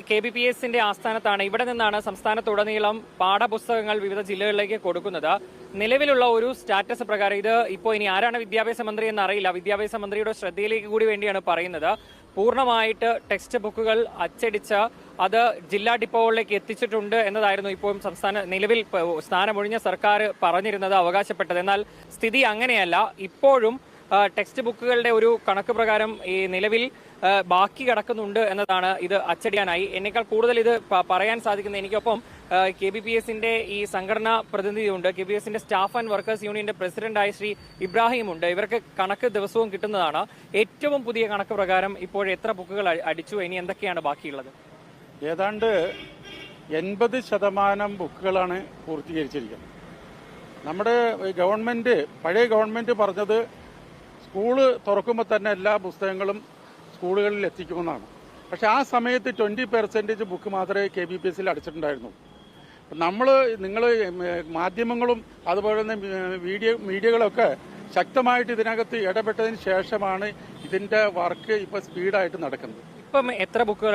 KBPS ആസ്ഥാനത്താണ്. ഇവിടെ നിന്നാണ് സംസ്ഥാനത്തുടനീളം പാഠപുസ്തകങ്ങൾ വിവിധ ജില്ലകളിലേക്ക് കൊടുക്കുന്നത്. നിലവിലുള്ള ഒരു സ്റ്റാറ്റസ് പ്രകാരം ഇത് ഇപ്പോൾ ഇനി ആരാണ് വിദ്യാഭ്യാസ മന്ത്രി എന്ന് അറിയില്ല. വിദ്യാഭ്യാസ മന്ത്രിയുടെ ശ്രദ്ധയിലേക്ക് കൂടി വേണ്ടിയാണ് പറയുന്നത്. പൂർണ്ണമായിട്ട് ടെക്സ്റ്റ് ബുക്കുകൾ അച്ചടിച്ച് അത് ജില്ലാ ഡിപ്പോകളിലേക്ക് എത്തിച്ചിട്ടുണ്ട് എന്നതായിരുന്നു ഇപ്പോൾ നിലവിൽ സ്ഥാനമൊഴിഞ്ഞ സർക്കാർ പറഞ്ഞിരുന്നത്, അവകാശപ്പെട്ടത്. എന്നാൽ സ്ഥിതി അങ്ങനെയല്ല. ഇപ്പോഴും ടെക്സ്റ്റ് ബുക്കുകളുടെ ഒരു കണക്ക് പ്രകാരം ഈ നിലവിൽ ബാക്കി കിടക്കുന്നുണ്ട് എന്നതാണ്. ഇത് അച്ചടിയാനായി എന്നേക്കാൾ കൂടുതൽ ഇത് പറയാൻ സാധിക്കുന്നത് എനിക്കൊപ്പം KBPS ഈ സംഘടനാ പ്രതിനിധിയുണ്ട്. KBPS സ്റ്റാഫ് ആൻഡ് വർക്കേഴ്സ് യൂണിയന്റെ പ്രസിഡന്റായ ശ്രീ ഇബ്രാഹിം ഉണ്ട്. ഇവർക്ക് കണക്ക് ദിവസവും കിട്ടുന്നതാണ്. ഏറ്റവും പുതിയ കണക്ക് പ്രകാരം ഇപ്പോൾ എത്ര ബുക്കുകൾ അടിച്ചു, ഇനി എന്തൊക്കെയാണ് ബാക്കിയുള്ളത്? ഏതാണ്ട് 80% ബുക്കുകളാണ് പൂർത്തീകരിച്ചിരിക്കുന്നത്. നമ്മുടെ പഴയ ഗവൺമെന്റ് പറഞ്ഞത് സ്കൂള് തുറക്കുമ്പോൾ തന്നെ എല്ലാ പുസ്തകങ്ങളും സ്കൂളുകളിൽ എത്തിക്കുമെന്നാണ്. പക്ഷെ ആ സമയത്ത് 20% ബുക്ക് മാത്രമേ KBPS അടിച്ചിട്ടുണ്ടായിരുന്നു. നിങ്ങൾ മാധ്യമങ്ങളും അതുപോലെ തന്നെ മീഡിയകളൊക്കെ ശക്തമായിട്ട് ഇതിനകത്ത് ഇടപെട്ടതിന് ശേഷമാണ് ഇതിന്റെ വർക്ക് ഇപ്പൊ സ്പീഡായിട്ട് നടക്കുന്നത്. ഇപ്പം എത്ര ബുക്കുകൾ